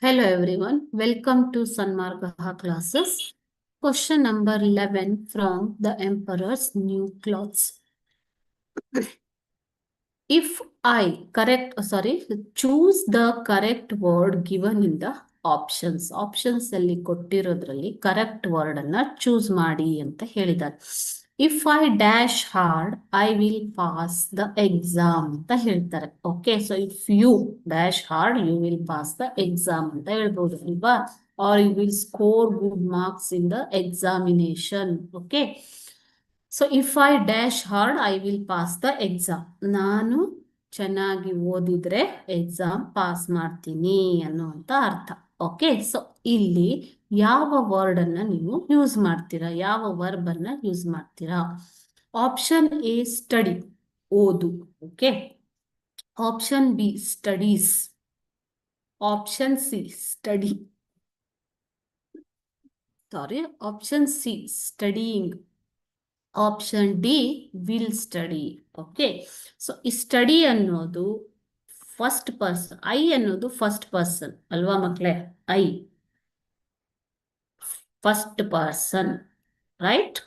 Hello everyone, welcome to Sanmargaha classes. Question number 11 from the Emperor's New Clothes. If I choose the correct word given in the options ಅಲ್ಲಿ ಕೊಟ್ಟಿರೋದ್ರಲ್ಲಿ correct word ಅನ್ನ choose ಮಾಡಿ ಅಂತ ಹೇಳಿದ್ದಾರೆ. If I dash hard I will pass the exam ಅಂತ ಹೇಳ್ತಾರೆ. Okay, so if you dash hard you will pass the exam ಅಂತ ಹೇಳ್ಬೋದು ಅಲ್ವಾ, or you will score good marks in the examination. Okay, so if I dash hard I will pass the exam. ನಾನು ಚೆನ್ನಾಗಿ ಓದಿದ್ರೆ exam pass ಮಾಡ್ತೀನಿ ಅನ್ನುವಂಥ ಅರ್ಥ. Okay, so ಇಲ್ಲಿ ಯಾವ ವರ್ಡ್ ಅನ್ನ ನೀವು ಯೂಸ್ ಮಾಡ್ತೀರಾ, ಯಾವ ವರ್ಬ್ ಅನ್ನ ಯೂಸ್ ಮಾಡ್ತೀರಾ? ಆಪ್ಷನ್ ಎ ಸ್ಟಡಿ, ಓದು. Okay, option B studies, option C study, option C studying, option D will study. Okay, so ಈ ಸ್ಟಡಿ ಅನ್ನೋದು ಫಸ್ಟ್ ಪರ್ಸನ್, ಐ ಅನ್ನೋದು ಫಸ್ಟ್ ಪರ್ಸನ್ ಅಲ್ವಾ ಮಕ್ಕಳೇ? I first person, right?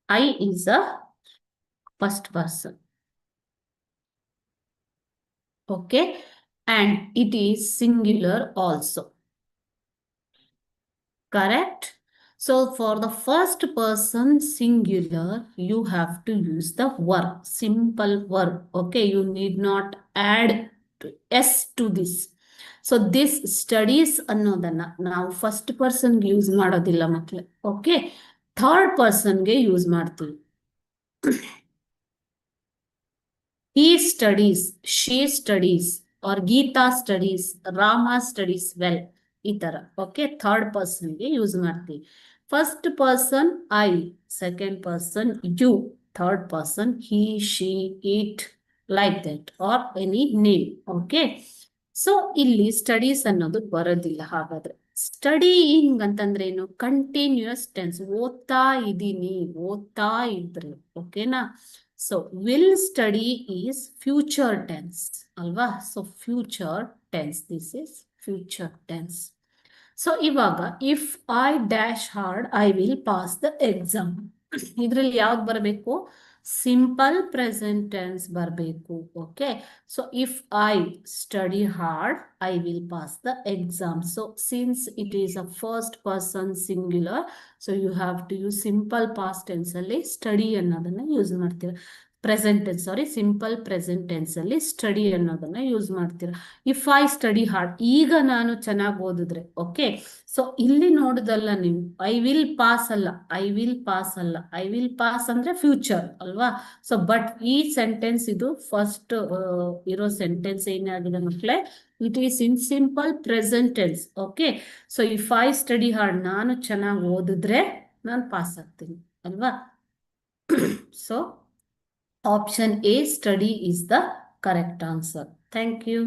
I is a first person. Okay, and it is singular also. Correct? So for the first person singular, you have to use the verb, simple verb. Okay, you need not add s to this. So this studies ಅನ್ನೋದನ್ನ ನಾವು first ಪರ್ಸನ್ಗೆ use ಮಾಡೋದಿಲ್ಲ ಮಕ್ಕಳೇ. Okay, third ಪರ್ಸನ್ಗೆ use ಮಾಡ್ತೀವಿ. He studies, she studies, or Geeta studies, Rama studies well. ಈ ತರ. Okay, third ಪರ್ಸನ್ಗೆ use ಮಾಡ್ತೀವಿ. First person I, second person you, third person he, she, it, like that, or any name. Okay, so ಇಲ್ಲಿ studies ಅನ್ನೋದು ಬರೋದಿಲ್ಲ. ಹಾಗಾದ್ರೆ studying ಅಂತಂದ್ರೆ ಏನು? ಕಂಟಿನ್ಯೂಸ್ ಟೆನ್ಸ್, ಓದ್ತಾ ಇದ್ದೀನಿ, ಓದ್ತಾ ಇದ್ರೆ. ಓಕೆನಾ? So will study is future tense ಅಲ್ವಾ? So future tense, this is future tense. So ಇವಾಗ if I dash hard I will pass the exam, ಇದ್ರಲ್ಲಿ ಯಾವ್ದು ಬರಬೇಕು? ಸಿಂಪಲ್ ಪ್ರೆಸೆಂಟ್ ಟೆನ್ಸ್ ಬರಬೇಕು. Okay, so if I study hard I will pass the exam. So since it is a first person singular, so you have to use simple past tense ಅಲ್ಲಿ study ಅನ್ನೋದನ್ನ use ಮಾಡ್ತೀರಾ. Present tense, simple present tense ಅಲ್ಲಿ study ಅನ್ನೋದನ್ನ use ಮಾಡ್ತೀರಾ. If I study hard, ಈಗ ನಾನು ಚೆನ್ನಾಗಿ ಓದಿದ್ರೆ. ಓಕೆ, ಸೊ ಇಲ್ಲಿ ನೋಡುದಲ್ಲ ನೀವು, ಐ ವಿಲ್ ಪಾಸ್ ಅಲ್ಲ, ಐ ವಿಲ್ ಪಾಸ್ ಅಲ್ಲ, ಐ ವಿಲ್ ಪಾಸ್ ಅಂದ್ರೆ ಫ್ಯೂಚರ್ ಅಲ್ವಾ? ಸೊ ಬಟ್ ಈ ಸೆಂಟೆನ್ಸ್ ಇದು ಫಸ್ಟ್ ಇರೋ ಸೆಂಟೆನ್ಸ್ ಏನಾಗಿದೆ ಮಕ್ಕಳೇ? It is in simple present tense. Okay, so if I study hard, ನಾನು ಚೆನ್ನಾಗಿ ಓದಿದ್ರೆ ನಾನು ಪಾಸ್ ಆಗ್ತೀನಿ ಅಲ್ವಾ? So option A, study, is the correct answer. Thank you.